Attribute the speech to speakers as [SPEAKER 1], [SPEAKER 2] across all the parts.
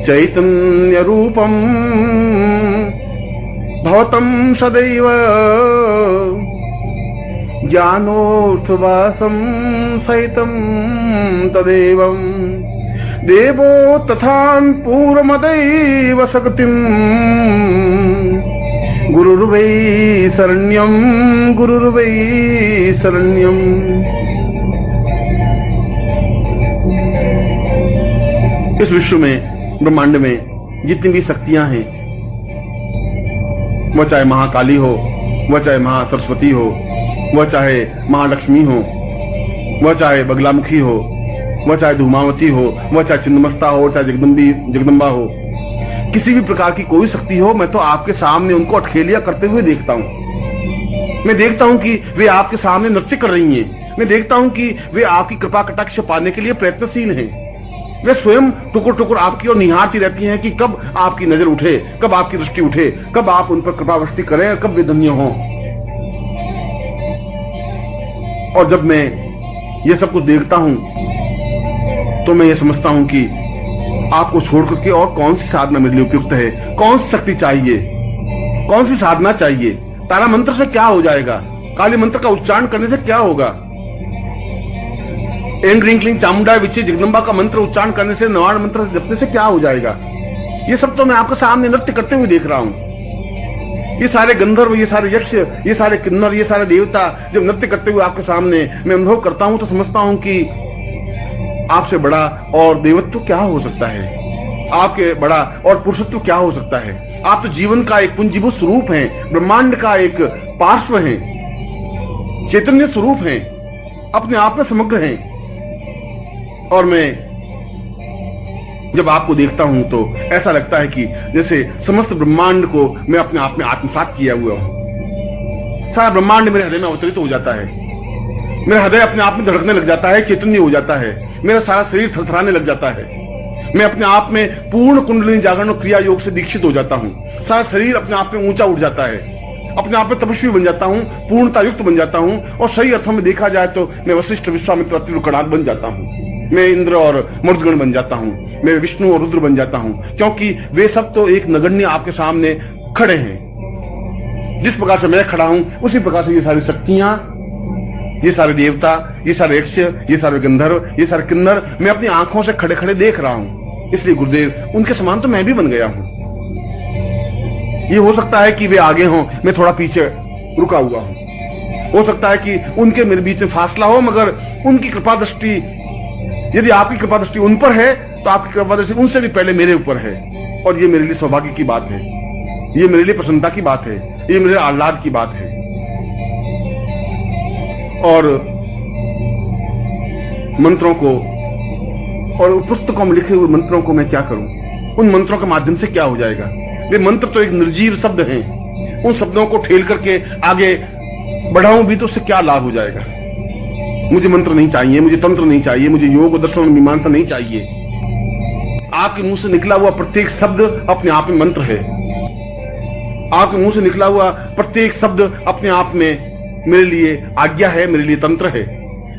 [SPEAKER 1] चैतन्य रूपम भवतं सदैव ज्ञानोर्थवासं सहितं तदेवं देवो तथान् पूर्वमदैव शक्तिं गुरुर्वै शरण्यं गुरुर्वै शरण्यं। इस विश्व में, ब्रह्मांड में जितनी भी शक्तियां हैं, वह चाहे महाकाली हो, वह चाहे महासरस्वती हो, वह चाहे महालक्ष्मी हो, वह चाहे बगलामुखी हो, वह चाहे धूमावती हो, वह चाहे चिन्नमस्ता हो, चाहे जगदम्बा हो, किसी भी प्रकार की कोई शक्ति हो, मैं तो आपके सामने उनको अठखेलियां करते हुए देखता हूं। मैं देखता हूं कि वे आपके सामने नृत्य कर रही हैं। मैं देखता हूं कि वे आपकी कृपा कटाक्ष पाने के लिए प्रयत्नशील हैं। वे स्वयं टुकुर टुकुर आपकी ओर निहारती रहती हैं कि कब आपकी नजर उठे, कब आपकी दृष्टि उठे, कब आप उन पर कृपावृष्टि करें और कब वे धन्य हों। और जब मैं ये सब कुछ देखता हूं तो मैं ये समझता हूं कि आपको छोड़कर के और कौन सी साधना मेरे लिए उपयुक्त है, कौन सी शक्ति चाहिए, कौन सी साधना चाहिए। तारा मंत्र से क्या हो जाएगा, काली मंत्र का उच्चारण करने से क्या होगा, एंग रिंग क्लिंग चामुंडा विच्चे जगदम्बा का मंत्र उच्चारण करने से, नवाण मंत्र जपने से क्या हो जाएगा। ये सब तो मैं आपके सामने नृत्य करते हुए देख रहा हूं। ये सारे गंधर्व, ये सारे यक्ष, ये सारे किन्नर, ये सारे देवता जब नृत्य करते हुए आपके सामने मैं अनुभव करता हूं तो समझता हूं कि आपसे बड़ा और देवत्व क्या हो सकता है, आपके बड़ा और पुरुषत्व क्या हो सकता है। आप तो जीवन का एक पुंजीभूत स्वरूप हैं, ब्रह्मांड का एक पार्श्व हैं, चैतन्य स्वरूप हैं, अपने आप में समग्र हैं। और मैं जब आपको देखता हूं तो ऐसा लगता है कि जैसे समस्त ब्रह्मांड को मैं अपने आप में आत्मसात किया हुआ हूं। सारा ब्रह्मांड मेरे हृदय में अवतरित हो जाता है, मेरा हृदय अपने आप में धड़कने लग जाता है, चैतन्य हो जाता है, मेरा सारा शरीर थरथराने लग जाता है। मैं अपने आप में पूर्ण कुंडलिनी जागरण और क्रिया योग से दीक्षित हो जाता हूं। सारा शरीर अपने आप में ऊंचा उठ जाता है, अपने आप में तपस्वी बन जाता हूं, पूर्णता युक्त बन जाता हूं। और सही अर्थों में देखा जाए तो मैं वशिष्ठ, विश्वामित्र, अत्रि, कणाद बन जाता हूं। मैं इंद्र और मरुदगण बन जाता हूं, मैं विष्णु और रुद्र बन जाता हूं, क्योंकि वे सब तो एक नगण्य आपके सामने खड़े हैं। जिस प्रकार से मैं खड़ा हूं उसी प्रकार से ये सारी शक्तियां, ये सारे देवता, ये सारे यक्ष, ये सारे गंधर्व, ये सारे किन्नर मैं अपनी आंखों से खड़े खड़े देख रहा हूं। इसलिए गुरुदेव, उनके समान तो मैं भी बन गया हूं। ये हो सकता है कि वे आगे हों, मैं थोड़ा पीछे रुका हुआ हूं। हो सकता है कि उनके मेरे बीच में फासला हो, मगर उनकी कृपा दृष्टि, यदि आपकी कृपा दृष्टि उन पर है तो आपकी कृपा दृष्टि उनसे भी पहले मेरे ऊपर है। और ये मेरे लिए सौभाग्य की बात है, ये मेरे लिए प्रसन्नता की बात है, ये मेरे आह्लाद की बात है। और मंत्रों को और पुस्तकों में लिखे हुए मंत्रों को मैं क्या करूं, उन मंत्रों के माध्यम से क्या हो जाएगा। वे मंत्र तो एक निर्जीव शब्द हैं, उन शब्दों को ठेल करके आगे बढ़ाऊं भी तो उससे क्या लाभ हो जाएगा। मुझे मंत्र नहीं चाहिए, मुझे तंत्र नहीं चाहिए, मुझे योग दर्शन और मीमांसा नहीं चाहिए। आपके मुंह से निकला हुआ प्रत्येक शब्द अपने आप में मंत्र है। आपके मुंह से निकला हुआ प्रत्येक शब्द अपने आप में मेरे लिए आज्ञा है, मेरे लिए तंत्र है।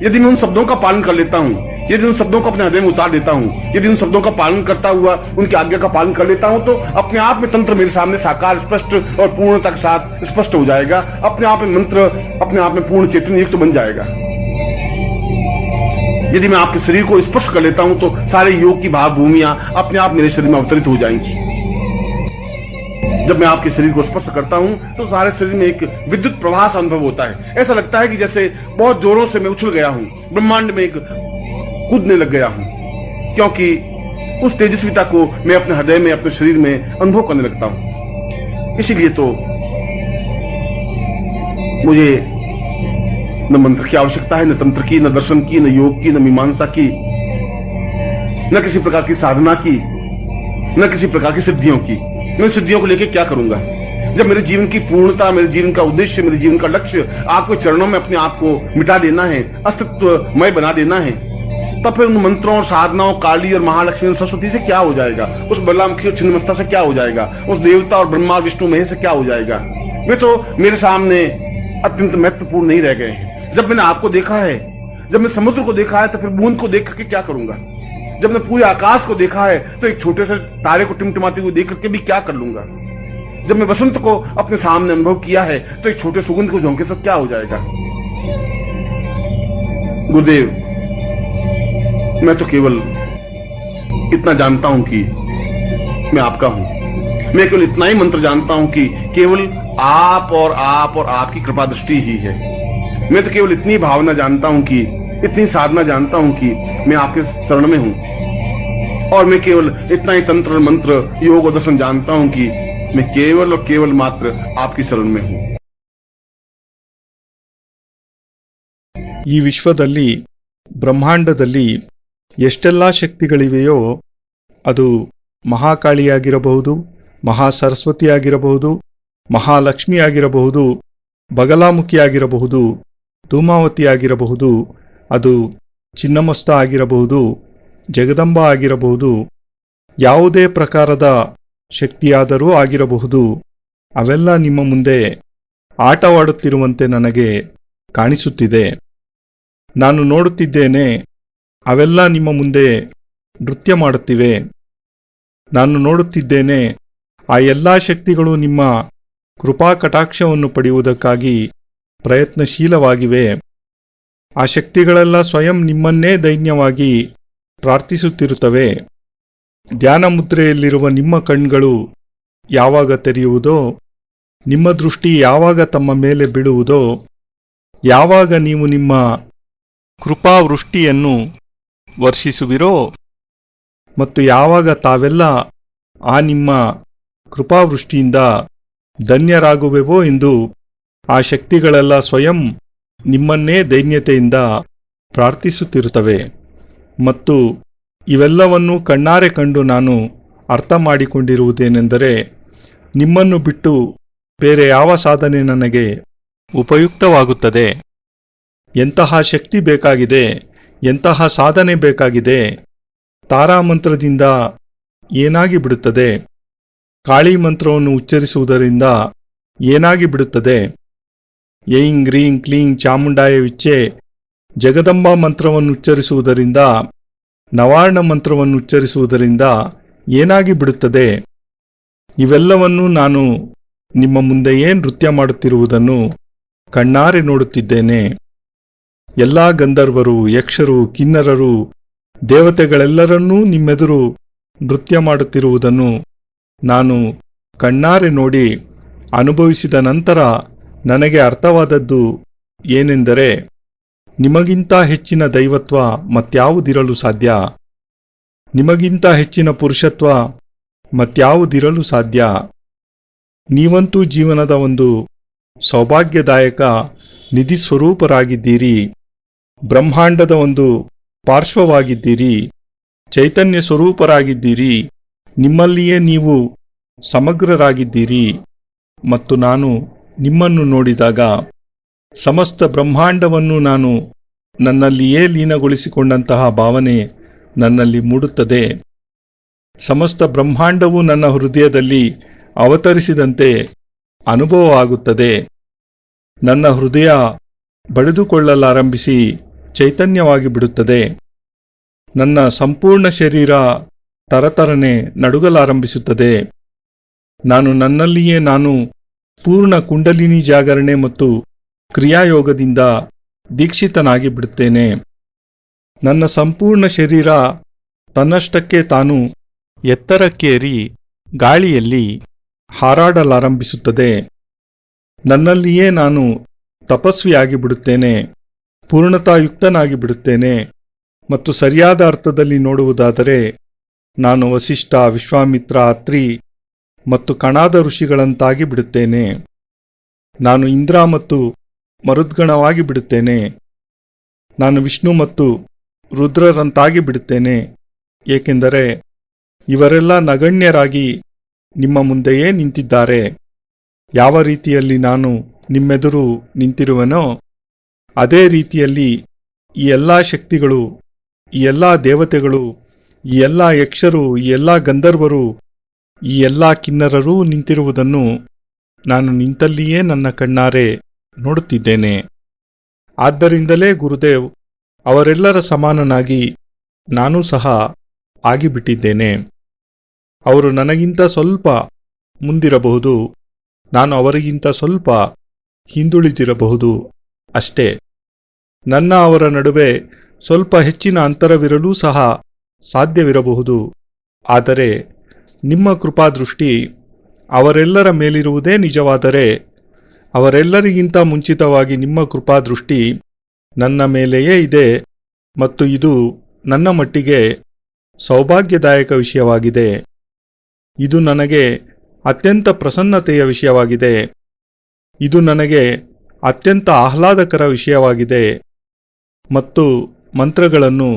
[SPEAKER 1] यदि मैं उन शब्दों का पालन कर लेता हूं, यदि उन शब्दों को अपने हृदय में उतार देता हूं, यदि उन शब्दों का पालन करता हुआ उनकी आज्ञा का पालन कर लेता हूं, तो अपने आप में तंत्र मेरे सामने साकार, स्पष्ट और पूर्णता के साथ स्पष्ट हो जाएगा। अपने आप में मंत्र अपने आप में पूर्ण चैतन्य युक्त बन जाएगा। यदि मैं आपके शरीर को स्पर्श कर लेता हूं तो सारे योग की भावभूमियां अपने आप मेरे शरीर में अवतरित हो जाएंगी। जब मैं आपके शरीर को स्पर्श करता हूं तो सारे शरीर में एक विद्युत प्रवाह सा अनुभव होता है। ऐसा लगता है कि जैसे बहुत जोरों से मैं उछल गया हूं, ब्रह्मांड में एक कूदने लग गया हूं, क्योंकि उस तेजस्विता को मैं अपने हृदय में, अपने शरीर में अनुभव करने लगता हूं। इसीलिए तो मुझे न मंत्र की आवश्यकता है, न तंत्र की, न दर्शन की, न योग की, न मीमांसा की, न किसी प्रकार की साधना की, न किसी प्रकार की सिद्धियों की। मैं सिद्धियों को लेकर क्या करूंगा जब मेरे जीवन की पूर्णता, मेरे जीवन का उद्देश्य, मेरे जीवन का लक्ष्य आपके चरणों में अपने आप को मिटा देना है, अस्तित्वमय बना देना है। तब फिर उन मंत्रों और साधनाओं, काली और महालक्ष्मी और सरस्वती से क्या हो जाएगा, उस बलरामुखी और छिन्नमस्ता से क्या हो जाएगा, उस देवता और ब्रह्मा विष्णु महेश से क्या हो जाएगा। वे तो मेरे सामने अत्यंत महत्वपूर्ण नहीं रह गए हैं। जब मैंने आपको देखा है, जब मैं समुद्र को देखा है, तो फिर बूंद को देख करके क्या करूंगा। जब मैं पूरे आकाश को देखा है तो एक छोटे से तारे को टिमटिमाते हुए देख करके भी क्या कर लूंगा। जब मैं बसंत को अपने सामने अनुभव किया है तो एक छोटे सुगंध को झोंके से क्या हो जाएगा। गुरुदेव, मैं तो केवल इतना जानता हूं कि मैं आपका हूं। मैं केवल इतना ही मंत्र जानता हूं कि केवल आप और आपकी कृपा दृष्टि ही है। मैं तो केवल इतनी भावना जानता हूं कि, इतनी साधना जानता हूं कि मैं आपके शरण में हूं। और मैं केवल इतना ही तंत्र मंत्र योग और दर्शन जानता हूं कि मैं केवल और केवल मात्र आपकी शरण में हूं।
[SPEAKER 2] ಈ ವಿಶ್ವದಲ್ಲಿ, ಬ್ರಹ್ಮಾಂಡದಲ್ಲಿ ಎಷ್ಟೆಲ್ಲ ಶಕ್ತಿಗಳಿವೆಯೋ, ಅದು ಮಹಾಕಾಳಿಯಾಗಿರಬಹುದು, ಮಹಾಸರಸ್ವತಿಯಾಗಿರಬಹುದು, ಮಹಾಲಕ್ಷ್ಮಿಯಾಗಿರಬಹುದು, ಬಗಲಾಮುಖಿಯಾಗಿರಬಹುದು, ಧೂಮಾವತಿಯಾಗಿರಬಹುದು, ಅದು ಚಿನ್ನಮಸ್ತ ಆಗಿರಬಹುದು, ಜಗದಂಬ ಆಗಿರಬಹುದು, ಯಾವುದೇ ಪ್ರಕಾರದ ಶಕ್ತಿಯಾದರೂ ಆಗಿರಬಹುದು. ಅವೆಲ್ಲ ನಿಮ್ಮ ಮುಂದೆ ಆಟವಾಡುತ್ತಿರುವಂತೆ ನನಗೆ ಕಾಣಿಸುತ್ತಿದೆ. ನಾನು ನೋಡುತ್ತಿದ್ದೇನೆ, ಅವೆಲ್ಲ ನಿಮ್ಮ ಮುಂದೆ ನೃತ್ಯ ಮಾಡುತ್ತಿವೆ. ನಾನು ನೋಡುತ್ತಿದ್ದೇನೆ, ಆ ಎಲ್ಲ ಶಕ್ತಿಗಳು ನಿಮ್ಮ ಕೃಪಾ ಕಟಾಕ್ಷವನ್ನು ಪಡೆಯುವುದಕ್ಕಾಗಿ ಪ್ರಯತ್ನಶೀಲವಾಗಿವೆ. ಆ ಶಕ್ತಿಗಳೆಲ್ಲ ಸ್ವಯಂ ನಿಮ್ಮನ್ನೇ ದೈನ್ಯವಾಗಿ ಪ್ರಾರ್ಥಿಸುತ್ತಿರುತ್ತವೆ. ಧ್ಯಾನ ಮುದ್ರೆಯಲ್ಲಿರುವ ನಿಮ್ಮ ಕಣ್ಗಳು ಯಾವಾಗ ತೆರೆಯುವುದೋ, ನಿಮ್ಮ ದೃಷ್ಟಿ ಯಾವಾಗ ತಮ್ಮ ಮೇಲೆ ಬೀಳುವುದೋ, ಯಾವಾಗ ನೀವು ನಿಮ್ಮ ಕೃಪಾವೃಷ್ಟಿಯನ್ನು ವರ್ಷಿಸುವಿರೋ ಮತ್ತು ಯಾವಾಗ ತಾವೆಲ್ಲ ಆ ನಿಮ್ಮ ಕೃಪಾವೃಷ್ಟಿಯಿಂದ ಧನ್ಯರಾಗುವೆವೋ ಎಂದು ಆ ಶಕ್ತಿಗಳೆಲ್ಲ ಸ್ವಯಂ ನಿಮ್ಮನ್ನೇ ದೈನ್ಯತೆಯಿಂದ ಪ್ರಾರ್ಥಿಸುತ್ತಿರುತ್ತವೆ. ಮತ್ತು ಇವೆಲ್ಲವನ್ನೂ ಕಣ್ಣಾರೆ ಕಂಡು ನಾನು ಅರ್ಥ ಮಾಡಿಕೊಂಡಿರುವುದೇನೆಂದರೆ, ನಿಮ್ಮನ್ನು ಬಿಟ್ಟು ಬೇರೆ ಯಾವ ಸಾಧನೆ ನನಗೆ ಉಪಯುಕ್ತವಾಗುತ್ತದೆ? ಎಂತಹ ಶಕ್ತಿ ಬೇಕಾಗಿದೆ, ಎಂತಹ ಸಾಧನೆ ಬೇಕಾಗಿದೆ? ತಾರಾಮಂತ್ರದಿಂದ ಏನಾಗಿ ಬಿಡುತ್ತದೆ? ಕಾಳಿ ಮಂತ್ರವನ್ನು ಉಚ್ಚರಿಸುವುದರಿಂದ ಏನಾಗಿ ಬಿಡುತ್ತದೆ? ಏಂ ಗ್ರೀಂ ಕ್ಲೀಂ ಚಾಮುಂಡಾಯ ವಿಚ್ಚೆ ಜಗದಂಬಾ ಮಂತ್ರವನ್ನು ಉಚ್ಚರಿಸುವುದರಿಂದ, ನವಾರ್ಣ ಮಂತ್ರವನ್ನು ಉಚ್ಚರಿಸುವುದರಿಂದ ಏನಾಗಿ ಬಿಡುತ್ತದೆ? ಇವೆಲ್ಲವನ್ನೂ ನಾನು ನಿಮ್ಮ ಮುಂದೆಯೇ ನೃತ್ಯ ಮಾಡುತ್ತಿರುವುದನ್ನು ಕಣ್ಣಾರೆ ನೋಡುತ್ತಿದ್ದೇನೆ. ಎಲ್ಲ ಗಂಧರ್ವರು, ಯಕ್ಷರು, ಕಿನ್ನರರು, ದೇವತೆಗಳೆಲ್ಲರನ್ನೂ ನಿಮ್ಮೆದುರು ನೃತ್ಯ ಮಾಡುತ್ತಿರುವುದನ್ನು ನಾನು ಕಣ್ಣಾರೆ ನೋಡಿ ಅನುಭವಿಸಿದ ನಂತರ ನನಗೆ ಅರ್ಥವಾದದ್ದು ಏನೆಂದರೆ, ನಿಮಗಿಂತ ಹೆಚ್ಚಿನ ದೈವತ್ವ ಮತ್ಯಾವುದಿರಲು ಸಾಧ್ಯ? ನಿಮಗಿಂತ ಹೆಚ್ಚಿನ ಪುರುಷತ್ವ ಮತ್ಯಾವುದಿರಲು ಸಾಧ್ಯ? ನೀವಂತೂ ಜೀವನದ ಒಂದು ಸೌಭಾಗ್ಯದಾಯಕ ನಿಧಿ ಸ್ವರೂಪರಾಗಿದ್ದೀರಿ. ಬ್ರಹ್ಮಾಂಡದ ಒಂದು ಪಾರ್ಶ್ವವಾಗಿದ್ದೀರಿ. ಚೈತನ್ಯ ಸ್ವರೂಪರಾಗಿದ್ದೀರಿ. ನಿಮ್ಮಲ್ಲಿಯೇ ನೀವು ಸಮಗ್ರರಾಗಿದ್ದೀರಿ. ಮತ್ತು ನಾನು ನಿಮ್ಮನ್ನು ನೋಡಿದಾಗ ಸಮಸ್ತ ಬ್ರಹ್ಮಾಂಡವನ್ನು ನಾನು ನನ್ನಲ್ಲಿಯೇ ಲೀನಗೊಳಿಸಿಕೊಂಡಂತಹ ಭಾವನೆ ನನ್ನಲ್ಲಿ ಮೂಡುತ್ತದೆ. ಸಮಸ್ತ ಬ್ರಹ್ಮಾಂಡವು ನನ್ನ ಹೃದಯದಲ್ಲಿ ಅವತರಿಸಿದಂತೆ ಅನುಭವವಾಗುತ್ತದೆ. ನನ್ನ ಹೃದಯ ಬಡಿದುಕೊಳ್ಳಲಾರಂಭಿಸಿ ಚೈತನ್ಯವಾಗಿ ಬಿಡುತ್ತದೆ. ನನ್ನ ಸಂಪೂರ್ಣ ಶರೀರ ತರತರನೆ ನಡುಗಲಾರಂಭಿಸುತ್ತದೆ. ನಾನು ನನ್ನಲ್ಲಿಯೇ ನಾನು ಪೂರ್ಣ ಕುಂಡಲಿನಿ ಜಾಗರಣೆ ಮತ್ತು ಕ್ರಿಯಾಯೋಗದಿಂದ ದೀಕ್ಷಿತನಾಗಿ ಬಿಡುತ್ತೇನೆ. ನನ್ನ ಸಂಪೂರ್ಣ ಶರೀರ ತನ್ನಷ್ಟಕ್ಕೆ ತಾನು ಎತ್ತರಕ್ಕೇರಿ ಗಾಳಿಯಲ್ಲಿ ಹಾರಾಡಲಾರಂಭಿಸುತ್ತದೆ. ನನ್ನಲ್ಲಿಯೇ ನಾನು ತಪಸ್ವಿಯಾಗಿ ಬಿಡುತ್ತೇನೆ, ಪೂರ್ಣತಾಯುಕ್ತನಾಗಿ ಬಿಡುತ್ತೇನೆ. ಮತ್ತು ಸರಿಯಾದ ಅರ್ಥದಲ್ಲಿ ನೋಡುವುದಾದರೆ ನಾನು ವಸಿಷ್ಠ, ವಿಶ್ವಾಮಿತ್ರ, ಅತ್ರಿ ಮತ್ತು ಕಣಾದ ಋಷಿಗಳಂತಾಗಿ ಬಿಡುತ್ತೇನೆ. ನಾನು ಇಂದ್ರ ಮತ್ತು ಮರುದ್ಗಣವಾಗಿ ಬಿಡುತ್ತೇನೆ. ನಾನು ವಿಷ್ಣು ಮತ್ತು ರುದ್ರರಂತಾಗಿ ಬಿಡುತ್ತೇನೆ. ಏಕೆಂದರೆ ಇವರೆಲ್ಲ ನಗಣ್ಯರಾಗಿ ನಿಮ್ಮ ಮುಂದೆಯೇ ನಿಂತಿದ್ದಾರೆ. ಯಾವ ರೀತಿಯಲ್ಲಿ ನಾನು ನಿಮ್ಮೆದುರು ನಿಂತಿರುವೆನೋ ಅದೇ ರೀತಿಯಲ್ಲಿ ಈ ಎಲ್ಲ ಶಕ್ತಿಗಳು, ಈ ಎಲ್ಲ ದೇವತೆಗಳು, ಈ ಎಲ್ಲ ಯಕ್ಷರು, ಈ ಎಲ್ಲ ಗಂಧರ್ವರು, ಈ ಎಲ್ಲ ಕಿನ್ನರರೂ ನಿಂತಿರುವುದನ್ನು ನಾನು ನಿಂತಲ್ಲಿಯೇ ನನ್ನ ಕಣ್ಣಾರೆ ನೋಡುತ್ತಿದ್ದೇನೆ. ಆದ್ದರಿಂದಲೇ ಗುರುದೇವ್, ಅವರೆಲ್ಲರ ಸಮಾನನಾಗಿ ನಾನೂ ಸಹ ಆಗಿಬಿಟ್ಟಿದ್ದೇನೆ. ಅವರು ನನಗಿಂತ ಸ್ವಲ್ಪ ಮುಂದಿರಬಹುದು, ನಾನು ಅವರಿಗಿಂತ ಸ್ವಲ್ಪ ಹಿಂದುಳಿದಿರಬಹುದು ಅಷ್ಟೇ. ನನ್ನ ಅವರ ನಡುವೆ ಸ್ವಲ್ಪ ಹೆಚ್ಚಿನ ಅಂತರವಿರಲೂ ಸಹ ಸಾಧ್ಯವಿರಬಹುದು. ಆದರೆ ನಿಮ್ಮ ಕೃಪಾದೃಷ್ಟಿ ಅವರೆಲ್ಲರ ಮೇಲಿರುವುದೇ ನಿಜವಾದರೆ, ಅವರೆಲ್ಲರಿಗಿಂತ ಮುಂಚಿತವಾಗಿ ನಿಮ್ಮ ಕೃಪಾದೃಷ್ಟಿ ನನ್ನ ಮೇಲೆಯೇ ಇದೆ ಮತ್ತು ಇದು ನನ್ನ ಮಟ್ಟಿಗೆ ಸೌಭಾಗ್ಯದಾಯಕ ವಿಷಯವಾಗಿದೆ. ಇದು ನನಗೆ ಅತ್ಯಂತ ಪ್ರಸನ್ನತೆಯ ವಿಷಯವಾಗಿದೆ. ಇದು ನನಗೆ ಅತ್ಯಂತ ಆಹ್ಲಾದಕರ ವಿಷಯವಾಗಿದೆ. ಮತ್ತು ಮಂತ್ರಗಳನ್ನು,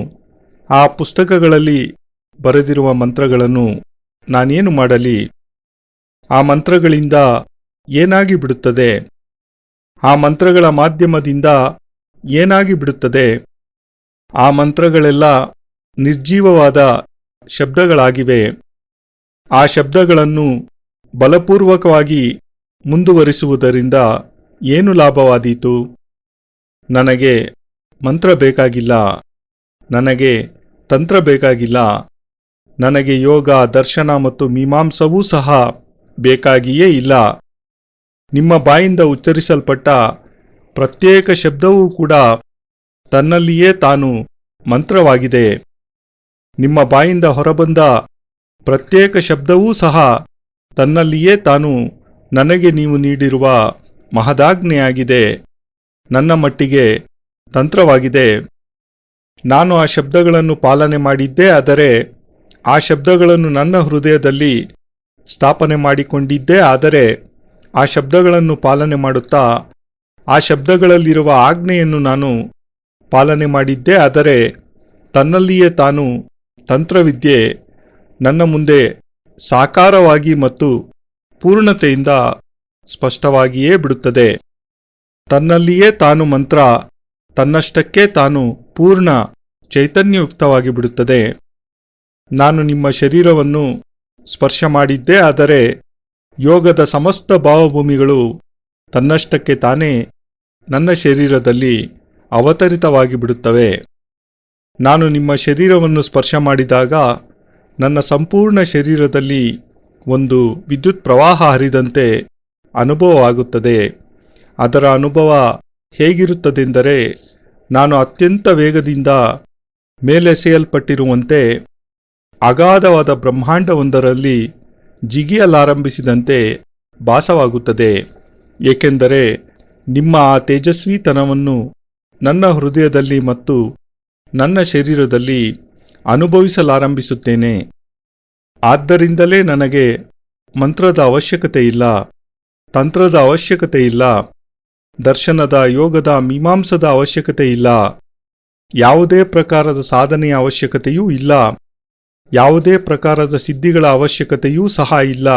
[SPEAKER 2] ಆ ಪುಸ್ತಕಗಳಲ್ಲಿ ಬರೆದಿರುವ ಮಂತ್ರಗಳನ್ನು ನಾನೇನು ಮಾಡಲಿ? ಆ ಮಂತ್ರಗಳಿಂದ ಏನಾಗಿ ಬಿಡುತ್ತದೆ? ಆ ಮಂತ್ರಗಳ ಮಾಧ್ಯಮದಿಂದ ಏನಾಗಿ ಬಿಡುತ್ತದೆ? ಆ ಮಂತ್ರಗಳೆಲ್ಲ ನಿರ್ಜೀವವಾದ ಶಬ್ದಗಳಾಗಿವೆ. ಆ ಶಬ್ದಗಳನ್ನು ಬಲಪೂರ್ವಕವಾಗಿ ಮುಂದುವರಿಸುವುದರಿಂದ ಏನು ಲಾಭವಾದೀತು? ನನಗೆ ಮಂತ್ರ ಬೇಕಾಗಿಲ್ಲ, ನನಗೆ ತಂತ್ರ ಬೇಕಾಗಿಲ್ಲ, ನನಗೆ ಯೋಗ, ದರ್ಶನ ಮತ್ತು ಮೀಮಾಂಸವೂ ಸಹ ಬೇಕಾಗಿಯೇ ಇಲ್ಲ. ನಿಮ್ಮ ಬಾಯಿಂದ ಉಚ್ಚರಿಸಲ್ಪಟ್ಟ ಪ್ರತ್ಯೇಕ ಶಬ್ದವೂ ಕೂಡ ತನ್ನಲ್ಲಿಯೇ ತಾನು ಮಂತ್ರವಾಗಿದೆ. ನಿಮ್ಮ ಬಾಯಿಂದ ಹೊರಬಂದ ಪ್ರತ್ಯೇಕ ಶಬ್ದವೂ ಸಹ ತನ್ನಲ್ಲಿಯೇ ತಾನು ನನಗೆ ನೀವು ನೀಡಿರುವ ಮಹದಾಜ್ಞೆಯಾಗಿದೆ, ನನ್ನ ಮಟ್ಟಿಗೆ ತಂತ್ರವಾಗಿದೆ. ನಾನು ಆ ಶಬ್ದಗಳನ್ನು ಪಾಲನೆ ಮಾಡಿದ್ದೇ ಆದರೆ, ಆ ಶಬ್ದಗಳನ್ನು ನನ್ನ ಹೃದಯದಲ್ಲಿ ಸ್ಥಾಪನೆ ಮಾಡಿಕೊಂಡಿದ್ದೇ ಆದರೆ, ಆ ಶಬ್ದಗಳನ್ನು ಪಾಲನೆ ಮಾಡುತ್ತಾ ಆ ಶಬ್ದಗಳಲ್ಲಿರುವ ಆಜ್ಞೆಯನ್ನು ನಾನು ಪಾಲನೆ ಮಾಡಿದ್ದೇ ಆದರೆ, ತನ್ನಲ್ಲಿಯೇ ತಾನು ತಂತ್ರವಿದ್ಯೆ ನನ್ನ ಮುಂದೆ ಸಾಕಾರವಾಗಿ ಮತ್ತು ಪೂರ್ಣತೆಯಿಂದ ಸ್ಪಷ್ಟವಾಗಿಯೇ ಬಿಡುತ್ತದೆ. ತನ್ನಲ್ಲಿಯೇ ತಾನು ಮಂತ್ರ ತನ್ನಷ್ಟಕ್ಕೆ ತಾನು ಪೂರ್ಣ ಚೈತನ್ಯಯುಕ್ತವಾಗಿ ಬಿಡುತ್ತದೆ. ನಾನು ನಿಮ್ಮ ಶರೀರವನ್ನು ಸ್ಪರ್ಶ ಮಾಡಿದ್ದೇ ಆದರೆ, ಯೋಗದ ಸಮಸ್ತ ಭಾವಭೂಮಿಗಳು ತನ್ನಷ್ಟಕ್ಕೆ ತಾನೇ ನನ್ನ ಶರೀರದಲ್ಲಿ ಅವತರಿತವಾಗಿ ಬಿಡುತ್ತವೆ. ನಾನು ನಿಮ್ಮ ಶರೀರವನ್ನು ಸ್ಪರ್ಶ ಮಾಡಿದಾಗ ನನ್ನ ಸಂಪೂರ್ಣ ಶರೀರದಲ್ಲಿ ಒಂದು ವಿದ್ಯುತ್ ಪ್ರವಾಹ ಹರಿದಂತೆ ಅನುಭವವಾಗುತ್ತದೆ. ಅದರ ಅನುಭವ ಹೇಗಿರುತ್ತದೆಂದರೆ, ನಾನು ಅತ್ಯಂತ ವೇಗದಿಂದ ಮೇಲೆಸೆಯಲ್ಪಟ್ಟಿರುವಂತೆ ಅಗಾಧವಾದ ಬ್ರಹ್ಮಾಂಡವೊಂದರಲ್ಲಿ ಜಿಗಿಯಲಾರಂಭಿಸಿದಂತೆ ಭಾಸವಾಗುತ್ತದೆ. ಏಕೆಂದರೆ ನಿಮ್ಮ ಆ ತೇಜಸ್ವಿತನವನ್ನು ನನ್ನ ಹೃದಯದಲ್ಲಿ ಮತ್ತು ನನ್ನ ಶರೀರದಲ್ಲಿ ಅನುಭವಿಸಲಾರಂಭಿಸುತ್ತೇನೆ. ಆದ್ದರಿಂದಲೇ ನನಗೆ ಮಂತ್ರದ ಅವಶ್ಯಕತೆ ಇಲ್ಲ, ತಂತ್ರದ ಅವಶ್ಯಕತೆ ಇಲ್ಲ, ದರ್ಶನದ, ಯೋಗದ, ಮೀಮಾಂಸದ ಅವಶ್ಯಕತೆ ಇಲ್ಲ. ಯಾವುದೇ ಪ್ರಕಾರದ ಸಾಧನೆಯ ಅವಶ್ಯಕತೆಯೂ ಇಲ್ಲ. ಯಾವುದೇ ಪ್ರಕಾರದ ಸಿದ್ಧಿಗಳ ಅವಶ್ಯಕತೆಯೂ ಸಹ ಇಲ್ಲ.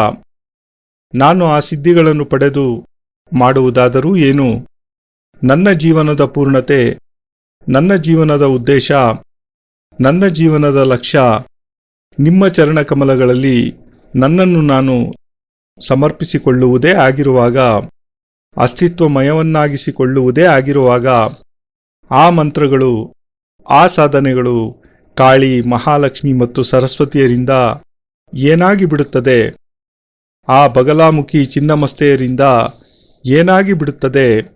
[SPEAKER 2] ನಾನು ಆ ಸಿದ್ಧಿಗಳನ್ನು ಪಡೆದು ಮಾಡುವುದಾದರೂ ಏನು? ನನ್ನ ಜೀವನದ ಪೂರ್ಣತೆ, ನನ್ನ ಜೀವನದ ಉದ್ದೇಶ, ನನ್ನ ಜೀವನದ ಲಕ್ಷ್ಯ ನಿಮ್ಮ ಚರಣಕಮಲಗಳಲ್ಲಿ ನನ್ನನ್ನು ನಾನು ಸಮರ್ಪಿಸಿಕೊಳ್ಳುವುದೇ ಆಗಿರುವಾಗ, ಅಸ್ತಿತ್ವಮಯವನ್ನಾಗಿಸಿಕೊಳ್ಳುವುದೇ ಆಗಿರುವಾಗ, ಆ ಮಂತ್ರಗಳು, ಆ ಸಾಧನೆಗಳು ಕಾಳಿ, ಮಹಾಲಕ್ಷ್ಮಿ ಮತ್ತು ಸರಸ್ವತಿಯರಿಂದ ಏನಾಗಿ ಬಿಡುತ್ತದೆ? ಆ ಬಗಲಾಮುಖಿ ಚಿನ್ನಮಸ್ತೆಯರಿಂದ ಏನಾಗಿ ಬಿಡುತ್ತದೆ?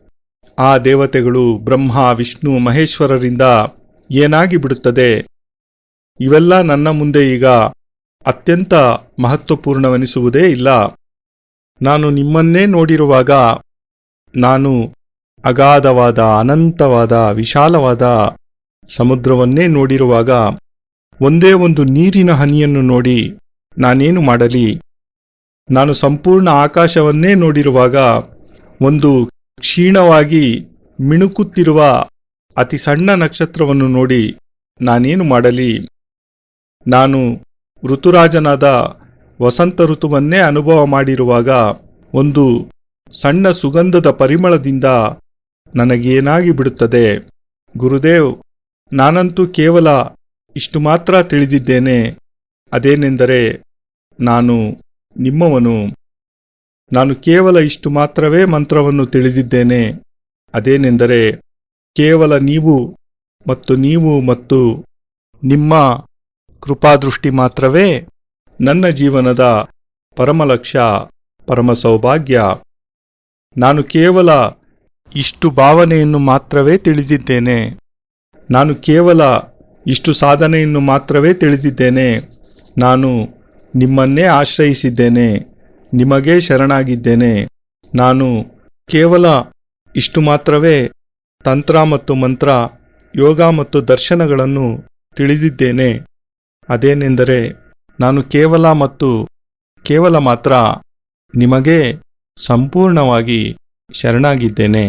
[SPEAKER 2] ಆ ದೇವತೆಗಳು ಬ್ರಹ್ಮ, ವಿಷ್ಣು, ಮಹೇಶ್ವರರಿಂದ ಏನಾಗಿ ಬಿಡುತ್ತದೆ? ಇವೆಲ್ಲ ನನ್ನ ಮುಂದೆ ಈಗ ಅತ್ಯಂತ ಮಹತ್ವಪೂರ್ಣವೆನಿಸುವುದೇ ಇಲ್ಲ. ನಾನು ನಿಮ್ಮನ್ನೇ ನೋಡಿರುವಾಗ, ನಾನು ಅಗಾಧವಾದ, ಅನಂತವಾದ, ವಿಶಾಲವಾದ ಸಮುದ್ರವನ್ನೇ ನೋಡಿರುವಾಗ, ಒಂದೇ ಒಂದು ನೀರಿನ ಹನಿಯನ್ನು ನೋಡಿ ನಾನೇನು ಮಾಡಲಿ? ನಾನು ಸಂಪೂರ್ಣ ಆಕಾಶವನ್ನೇ ನೋಡಿರುವಾಗ, ಒಂದು ಕ್ಷೀಣವಾಗಿ ಮಿಣುಕುತ್ತಿರುವ ಅತಿ ಸಣ್ಣ ನಕ್ಷತ್ರವನ್ನು ನೋಡಿ ನಾನೇನು ಮಾಡಲಿ? ನಾನು ಋತುರಾಜನಾದ ವಸಂತ ಋತುವನ್ನೇ ಅನುಭವ ಮಾಡಿರುವಾಗ, ಒಂದು ಸಣ್ಣ ಸುಗಂಧದ ಪರಿಮಳದಿಂದ ನನಗೇನಾಗಿ ಬಿಡುತ್ತದೆ? ಗುರುದೇವ್, ನಾನಂತೂ ಕೇವಲ ಇಷ್ಟು ಮಾತ್ರ ತಿಳಿದಿದ್ದೇನೆ. ಅದೇನೆಂದರೆ, ನಾನು ನಿಮ್ಮವನು. ನಾನು ಕೇವಲ ಇಷ್ಟು ಮಾತ್ರವೇ ಮಂತ್ರವನ್ನು ತಿಳಿದಿದ್ದೇನೆ. ಅದೇನೆಂದರೆ, ಕೇವಲ ನೀವು ಮತ್ತು ನಿಮ್ಮ ಕೃಪಾದೃಷ್ಟಿ ಮಾತ್ರವೇ ನನ್ನ ಜೀವನದ ಪರಮ ಲಕ್ಷ್ಯ, ಪರಮ ಸೌಭಾಗ್ಯ. ನಾನು ಕೇವಲ ಇಷ್ಟು ಭಾವನೆಯನ್ನು ಮಾತ್ರವೇ ತಿಳಿದಿದ್ದೇನೆ. ನಾನು ಕೇವಲ ಇಷ್ಟು ಸಾಧನೆಯನ್ನು ಮಾತ್ರವೇ ತಿಳಿದಿದ್ದೇನೆ. ನಾನು ನಿಮ್ಮನ್ನೇ ಆಶ್ರಯಿಸಿದ್ದೇನೆ, ನಿಮಗೇ ಶರಣಾಗಿದ್ದೇನೆ. ನಾನು ಕೇವಲ ಇಷ್ಟು ಮಾತ್ರವೇ ತಂತ್ರ ಮತ್ತು ಮಂತ್ರ, ಯೋಗ ಮತ್ತು ದರ್ಶನಗಳನ್ನು ತಿಳಿದಿದ್ದೇನೆ. ಅದೇನೆಂದರೆ ನಾನು ಕೇವಲ ಮಾತ್ರ ನಿಮಗೇ ಸಂಪೂರ್ಣವಾಗಿ ಶರಣಾಗಿದ್ದೇನೆ.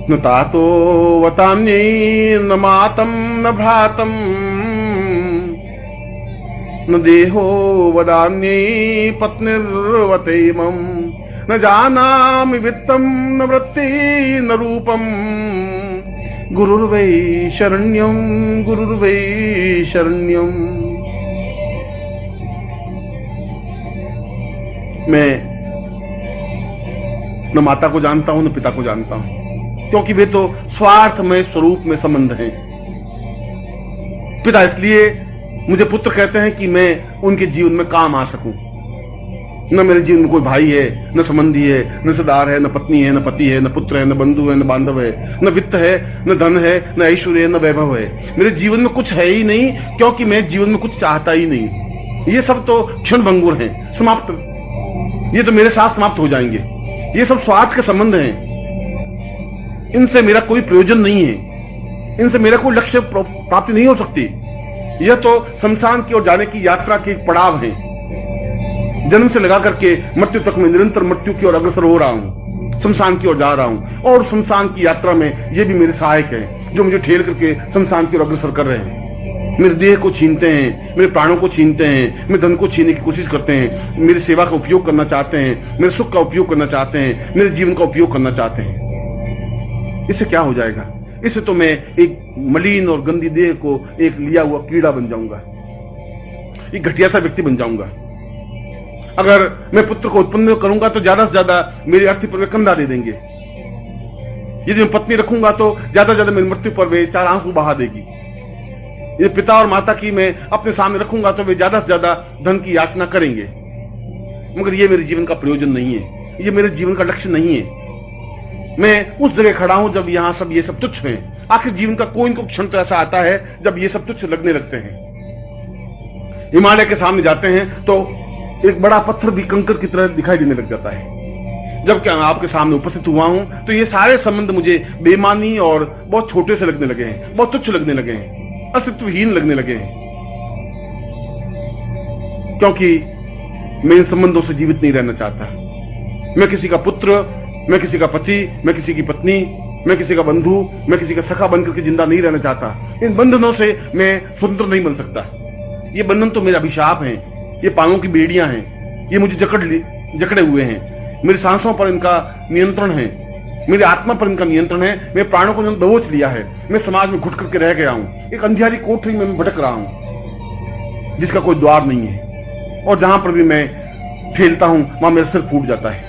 [SPEAKER 1] ನ ತಾತೋ ವತಾನ್ಯೈ ನ ಮಾತಂ ನ ಭ್ರಾತಂ ನ ದೇಹೋ ವದಾನ್ಯೈ ಪತ್ನಿರ್ವತೈಮಂ ನ ಜಾನಾಮಿ ವಿತ್ತಂ ನ ವೃತ್ತಿ ನ ರೂಪಂ ಗುರುರ್ವೈ ಶರಣ್ಯಂ ಗುರುರ್ವೈ शरण्यम। मैं न माता को जानता हूं न पिता को जानता हूं, क्योंकि वे तो स्वार्थमय स्वरूप में संबंध हैं। पिता इसलिए मुझे पुत्र कहते हैं कि मैं उनके जीवन में काम आ सकूं। न मेरे जीवन में कोई भाई है, न संबंधी है, न रिश्तेदार है, न पत्नी है, न पति है, न पुत्र है, न बंधु है, न बांधव है, न वित्त है, न धन है, न ऐश्वर्य है, न वैभव है। मेरे जीवन में कुछ है ही नहीं, क्योंकि मैं जीवन में कुछ चाहता ही नहीं। ये सब तो क्षण भंगुर हैं, समाप्त। ये तो मेरे साथ समाप्त हो जाएंगे। ये सब स्वार्थ के संबंध हैं, इनसे मेरा कोई प्रयोजन नहीं है, इनसे मेरा कोई लक्ष्य प्राप्ति नहीं हो सकती। यह तो शमशान की ओर जाने की यात्रा के एक पड़ाव है। जन्म से लगा करके मृत्यु तक मैं निरंतर मृत्यु की ओर अग्रसर हो रहा हूं, शमशान की ओर जा रहा हूं, और शमशान की यात्रा में ये भी मेरे सहायक हैं, जो मुझे ठेल करके शमशान की ओर अग्रसर कर रहे हैं। मेरे देह को छीनते हैं, मेरे प्राणों को छीनते हैं, मेरे धन को छीनने की कोशिश करते हैं, मेरी सेवा का उपयोग करना चाहते हैं, मेरे सुख का उपयोग करना चाहते हैं, मेरे जीवन का उपयोग करना चाहते हैं। इससे क्या हो जाएगा? इससे तो मैं एक मलिन और गंदी देह को एक लिया हुआ कीड़ा बन जाऊंगा, एक घटिया सा व्यक्ति बन जाऊंगा। अगर मैं पुत्र को उत्पन्न करूंगा तो ज्यादा से ज्यादा मेरी अर्थी पर वे कंधा दे देंगे। यदि मैं पत्नी रखूंगा तो ज्यादा से ज्यादा मेरी मृत्यु पर वे 4 आंसू बहा देगी। यदि पिता और माता की मैं अपने सामने रखूंगा तो वे ज्यादा से ज्यादा धन की याचना करेंगे। मगर ये मेरे जीवन का प्रयोजन नहीं है, ये मेरे जीवन का लक्ष्य नहीं है। मैं उस जगह खड़ा हूं जब यहां सब ये सब तुच्छ है। आखिर जीवन का कोई न क्षण तो ऐसा आता है जब ये सब तुच्छ लगने लगते हैं। हिमालय के सामने जाते हैं तो एक बड़ा पत्थर भी कंकर की तरह दिखाई देने लग जाता है। जब मैं आपके सामने उपस्थित हुआ हूं तो ये सारे संबंध मुझे बेमानी और बहुत छोटे से लगने लगे हैं, बहुत तुच्छ लगने लगे हैं, अस्तित्वहीन लगने लगे हैं, क्योंकि मैं इन संबंधों से जीवित नहीं रहना चाहता। मैं किसी का पुत्र, मैं किसी का पति, मैं किसी की पत्नी, मैं किसी का बंधु, मैं किसी का सखा बनकर के जिंदा नहीं रहना चाहता। इन बंधनों से मैं स्वतंत्र नहीं बन सकता। ये बंधन तो मेरे अभिशाप हैं, ये पांवों की बेड़ियां हैं, ये मुझे जकड़े हुए हैं। मेरी सांसों पर इनका नियंत्रण है, मेरी आत्मा पर इनका नियंत्रण है। मेरे प्राणों को इन्होंने दबोच लिया है। मैं समाज में घुट करके रह गया हूं, एक अंधियारी कोठरी में मैं भटक रहा हूं जिसका कोई द्वार नहीं है। और जहां पर भी मैं ठेलता हूं वहां मेरा सिर फूट जाता है।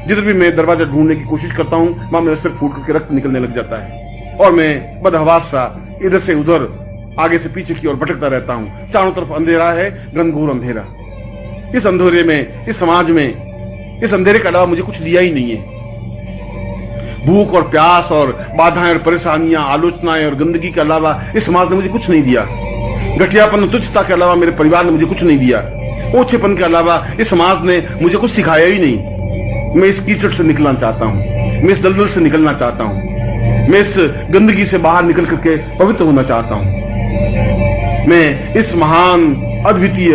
[SPEAKER 1] जिधर भी मैं दरवाजा ढूंढने की कोशिश करता हूं वहां मेरा सिर फूट करके रक्त निकलने लग जाता है, और मैं बदहवास सा इधर से उधर, आगे से पीछे की ओर भटकता रहता हूं। चारों तरफ अंधेरा है, घनघोर अंधेरा। इस अंधेरे में, इस समाज में, इस अंधेरे के अलावा मुझे कुछ दिया ही नहीं है। भूख और प्यास और बाधाएं और परेशानियां, आलोचनाएं और गंदगी के अलावा इस समाज ने मुझे कुछ नहीं दिया। घटियापन, तुच्छता के अलावा मेरे परिवार ने मुझे कुछ नहीं दिया। ओछेपन के अलावा इस समाज ने मुझे कुछ सिखाया ही नहीं। मैं इस कीचड़ से निकलना चाहता हूं, मैं इस दलदल से निकलना चाहता हूं, मैं इस गंदगी से बाहर निकल करके पवित्र होना चाहता हूं। मैं इस महान अद्वितीय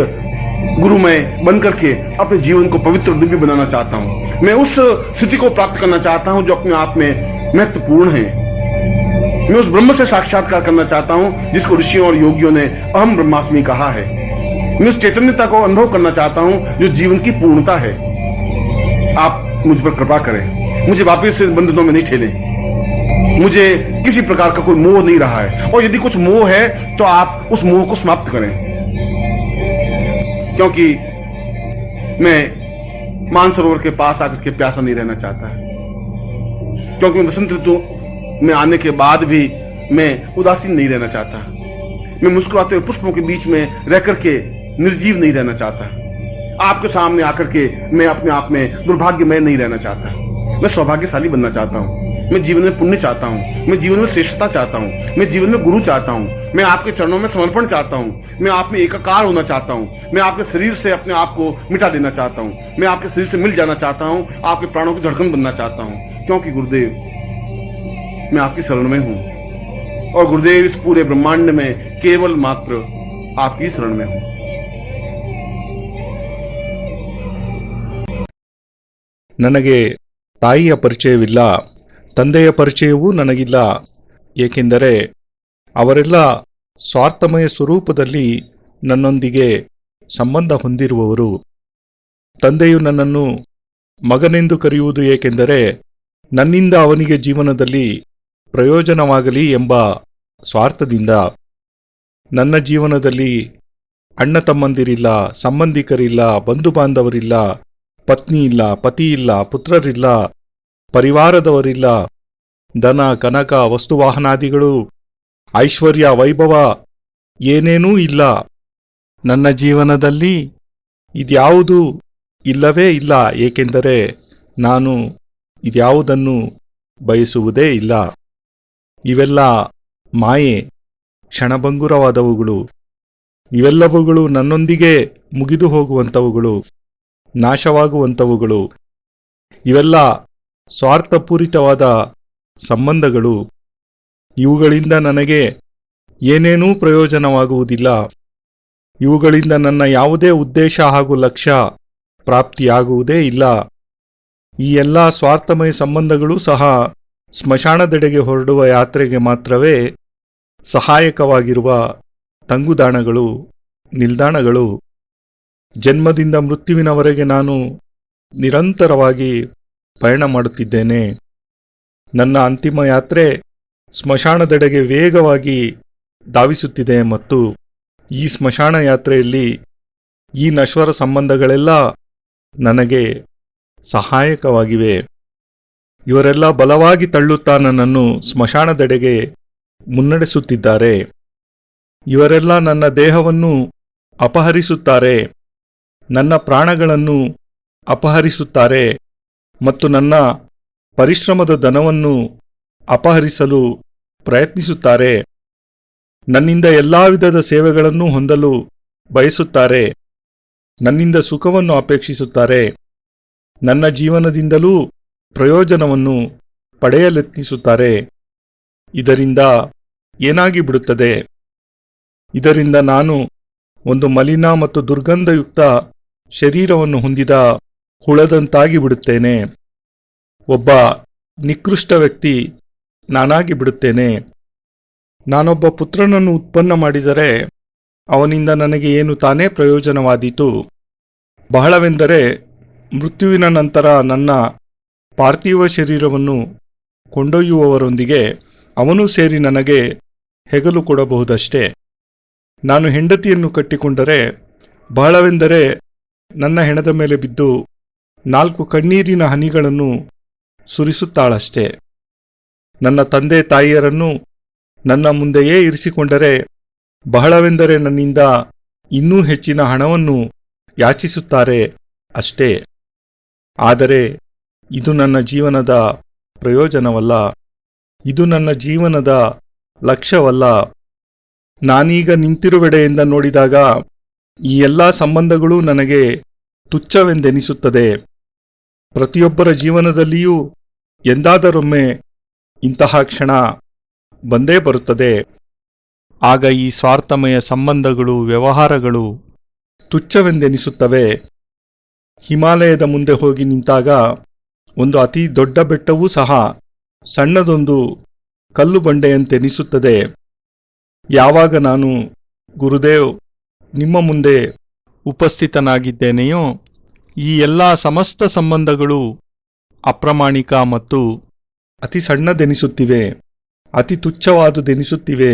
[SPEAKER 1] गुरुमय बन करके अपने जीवन को पवित्र दिव्य बनाना चाहता हूं। मैं उस स्थिति को प्राप्त करना चाहता हूं जो अपने आप में महत्वपूर्ण है। मैं उस ब्रह्म से साक्षात्कार करना चाहता हूं जिसको ऋषियों और योगियों ने अहम ब्रह्मास्मि कहा है। मैं उस चैतन्यता को अनुभव करना चाहता हूं जो जीवन की पूर्णता है। आप मुझ पर कृपा करें, मुझे वापस इस बंधनों में नहीं ठेलें। मुझे किसी प्रकार का कोई मोह नहीं रहा है, और यदि कुछ मोह है तो आप उस मोह को समाप्त करें, क्योंकि मैं मानसरोवर के पास आकर के प्यासा नहीं रहना चाहता। क्योंकि मैं बसंत ऋतु में आने के बाद भी मैं उदासीन नहीं रहना चाहता। मैं मुस्कुराते हुए पुष्पों के बीच में रह करके निर्जीव नहीं रहना चाहता। आपके सामने आकर के मैं अपने आप में दुर्भाग्यमय नहीं रहना चाहता। मैं सौभाग्यशाली बनना चाहता हूँ। मैं जीवन में पुण्य चाहता हूँ। मैं जीवन में श्रेष्ठता चाहता हूँ। मैं जीवन में गुरु चाहता हूँ। मैं आपके चरणों में समर्पण चाहता हूँ। मैं आप में एकाकार होना चाहता हूँ। मैं आपके शरीर से अपने आप को मिटा देना चाहता हूँ। मैं आपके शरीर से मिल जाना चाहता हूँ। आपके प्राणों की धड़कन बनना चाहता हूँ, क्योंकि गुरुदेव मैं आपकी शरण में हूँ और गुरुदेव इस पूरे ब्रह्मांड में केवल मात्र आपकी शरण में हूँ।
[SPEAKER 2] ನನಗೆ ತಾಯಿಯ ಪರಿಚಯವಿಲ್ಲ, ತಂದೆಯ ಪರಿಚಯವೂ ನನಗಿಲ್ಲ. ಏಕೆಂದರೆ ಅವರೆಲ್ಲ ಸ್ವಾರ್ಥಮಯ ಸ್ವರೂಪದಲ್ಲಿ ನನ್ನೊಂದಿಗೆ ಸಂಬಂಧ ಹೊಂದಿರುವವರು. ತಂದೆಯು ನನ್ನನ್ನು ಮಗನೆಂದು ಕರೆಯುವುದು ಏಕೆಂದರೆ ನನ್ನಿಂದ ಅವನಿಗೆ ಜೀವನದಲ್ಲಿ ಪ್ರಯೋಜನವಾಗಲಿ ಎಂಬ ಸ್ವಾರ್ಥದಿಂದ. ನನ್ನ ಜೀವನದಲ್ಲಿ ಅಣ್ಣ ತಮ್ಮಂದಿರಿಲ್ಲ, ಸಂಬಂಧಿಕರಿಲ್ಲ, ಬಂಧು ಬಾಂಧವರಿಲ್ಲ, ಪತ್ನಿ ಇಲ್ಲ, ಪತಿ ಇಲ್ಲ, ಪುತ್ರರಿಲ್ಲ, ಪರಿವಾರದವರಿಲ್ಲ, ಧನ ಕನಕ ವಸ್ತುವಾಹನಾದಿಗಳು, ಐಶ್ವರ್ಯ ವೈಭವ ಏನೇನೂ ಇಲ್ಲ. ನನ್ನ ಜೀವನದಲ್ಲಿ ಇದ್ಯಾವುದೂ ಇಲ್ಲವೇ ಇಲ್ಲ, ಏಕೆಂದರೆ ನಾನು ಇದ್ಯಾವುದನ್ನು ಬಯಸುವುದೇ ಇಲ್ಲ. ಇವೆಲ್ಲ ಮಾಯೆ, ಕ್ಷಣಭಂಗುರವಾದವುಗಳು. ಇವೆಲ್ಲವುಗಳು ನನ್ನೊಂದಿಗೆ ಮುಗಿದು ಹೋಗುವಂಥವುಗಳು, ನಾಶವಾಗುವಂಥವುಗಳು. ಇವೆಲ್ಲ ಸ್ವಾರ್ಥಪೂರಿತವಾದ ಸಂಬಂಧಗಳು. ಇವುಗಳಿಂದ ನನಗೆ ಏನೇನೂ ಪ್ರಯೋಜನವಾಗುವುದಿಲ್ಲ. ಇವುಗಳಿಂದ ನನ್ನ ಯಾವುದೇ ಉದ್ದೇಶ ಹಾಗೂ ಲಕ್ಷ್ಯ ಪ್ರಾಪ್ತಿಯಾಗುವುದೇ ಇಲ್ಲ. ಈ ಎಲ್ಲ ಸ್ವಾರ್ಥಮಯ ಸಂಬಂಧಗಳೂ ಸಹ ಸ್ಮಶಾನದೆಡೆಗೆ ಹೊರಡುವ ಯಾತ್ರೆಗೆ ಮಾತ್ರವೇ ಸಹಾಯಕವಾಗಿರುವ ತಂಗುದಾಣಗಳು, ನಿಲ್ದಾಣಗಳು. ಜನ್ಮದಿಂದ ಮೃತ್ಯುವಿನವರೆಗೆ ನಾನು ನಿರಂತರವಾಗಿ ಪಯಣ ಮಾಡುತ್ತಿದ್ದೇನೆ. ನನ್ನ ಅಂತಿಮ ಯಾತ್ರೆ ಸ್ಮಶಾನದೆಡೆಗೆ ವೇಗವಾಗಿ ಧಾವಿಸುತ್ತಿದೆ ಮತ್ತು ಈ ಸ್ಮಶಾನ ಯಾತ್ರೆಯಲ್ಲಿ ಈ ನಶ್ವರ ಸಂಬಂಧಗಳೆಲ್ಲ ನನಗೆ ಸಹಾಯಕವಾಗಿವೆ. ಇವರೆಲ್ಲ ಬಲವಾಗಿ ತಳ್ಳುತ್ತಾ ನನ್ನನ್ನು ಸ್ಮಶಾನದೆಡೆಗೆ ಮುನ್ನಡೆಸುತ್ತಿದ್ದಾರೆ. ಇವರೆಲ್ಲ ನನ್ನ ದೇಹವನ್ನು ಅಪಹರಿಸುತ್ತಾರೆ, ನನ್ನ ಪ್ರಾಣಗಳನ್ನು ಅಪಹರಿಸುತ್ತಾರೆ ಮತ್ತು ನನ್ನ ಪರಿಶ್ರಮದ ಧನವನ್ನು ಅಪಹರಿಸಲು ಪ್ರಯತ್ನಿಸುತ್ತಾರೆ. ನನ್ನಿಂದ ಎಲ್ಲಾ ವಿಧದ ಸೇವೆಗಳನ್ನು ಹೊಂದಲು ಬಯಸುತ್ತಾರೆ. ನನ್ನಿಂದ ಸುಖವನ್ನು ಅಪೇಕ್ಷಿಸುತ್ತಾರೆ. ನನ್ನ ಜೀವನದಿಂದಲೂ ಪ್ರಯೋಜನವನ್ನು ಪಡೆಯಲೆತ್ನಿಸುತ್ತಾರೆ. ಇದರಿಂದ ಏನಾಗಿ ಬಿಡುತ್ತದೆ? ಇದರಿಂದ ನಾನು ಒಂದು ಮಲಿನ ಮತ್ತು ದುರ್ಗಂಧಯುಕ್ತ ಶರೀರವನ್ನು ಹೊಂದಿದ ಹುಳದಂತಾಗಿ ಬಿಡುತ್ತೇನೆ. ಒಬ್ಬ ನಿಕೃಷ್ಟ ವ್ಯಕ್ತಿ ನಾನಾಗಿ ಬಿಡುತ್ತೇನೆ. ನಾನೊಬ್ಬ ಪುತ್ರನನ್ನು ಉತ್ಪನ್ನ ಮಾಡಿದರೆ ಅವನಿಂದ ನನಗೆ ಏನು ತಾನೇ ಪ್ರಯೋಜನವಾದೀತು? ಬಹಳವೆಂದರೆ ಮೃತ್ಯುವಿನ ನಂತರ ನನ್ನ ಪಾರ್ಥಿವ ಶರೀರವನ್ನು ಕೊಂಡೊಯ್ಯುವವರೊಂದಿಗೆ ಅವನೂ ಸೇರಿ ನನಗೆ ಹೆಗಲು ಕೊಡಬಹುದಷ್ಟೇ. ನಾನು ಹೆಂಡತಿಯನ್ನು ಕಟ್ಟಿಕೊಂಡರೆ ಬಹಳವೆಂದರೆ ನನ್ನ ಹೆಣದ ಮೇಲೆ ಬಿದ್ದು 4 ಕಣ್ಣೀರಿನ ಹನಿಗಳನ್ನು ಸುರಿಸುತ್ತಾಳಷ್ಟೇ. ನನ್ನ ತಂದೆ ತಾಯಿಯರನ್ನು ನನ್ನ ಮುಂದೆಯೇ ಇರಿಸಿಕೊಂಡರೆ ಬಹಳವೆಂದರೆ ನನ್ನಿಂದ ಇನ್ನೂ ಹೆಚ್ಚಿನ ಹಣವನ್ನು ಯಾಚಿಸುತ್ತಾರೆ ಅಷ್ಟೇ. ಆದರೆ ಇದು ನನ್ನ ಜೀವನದ ಪ್ರಯೋಜನವಲ್ಲ. ಇದು ನನ್ನ ಜೀವನದ ಲಕ್ಷ್ಯವಲ್ಲ. ನಾನೀಗ ನಿಂತಿರುವೆಡೆಯಿಂದ ನೋಡಿದಾಗ ಈ ಎಲ್ಲ ಸಂಬಂಧಗಳೂ ನನಗೆ ತುಚ್ಛವೆಂದೆನಿಸುತ್ತದೆ. ಪ್ರತಿಯೊಬ್ಬರ ಜೀವನದಲ್ಲಿಯೂ ಎಂದಾದರೊಮ್ಮೆ ಇಂತಹ ಕ್ಷಣ ಬಂದೇ ಬರುತ್ತದೆ. ಆಗ ಈ ಸ್ವಾರ್ಥಮಯ ಸಂಬಂಧಗಳು, ವ್ಯವಹಾರಗಳು ತುಚ್ಛವೆಂದೆನಿಸುತ್ತವೆ. ಹಿಮಾಲಯದ ಮುಂದೆ ಹೋಗಿ ನಿಂತಾಗ ಒಂದು ಅತಿ ದೊಡ್ಡ ಬೆಟ್ಟವೂ ಸಹ ಸಣ್ಣದೊಂದು ಕಲ್ಲು ಬಂಡೆಯಂತೆನಿಸುತ್ತದೆ. ಯಾವಾಗ ನಾನು ಗುರುದೇವ್ ನಿಮ್ಮ ಮುಂದೆ ಉಪಸ್ಥಿತನಾಗಿದ್ದೇನೆಯೋ ಈ ಎಲ್ಲ ಸಮಸ್ತ ಸಂಬಂಧಗಳು ಅಪ್ರಾಮಾಣಿಕ ಮತ್ತು ಅತಿ ಸಣ್ಣದೆನಿಸುತ್ತಿವೆ, ಅತಿ ತುಚ್ಛವಾದುದೆನಿಸುತ್ತಿವೆ,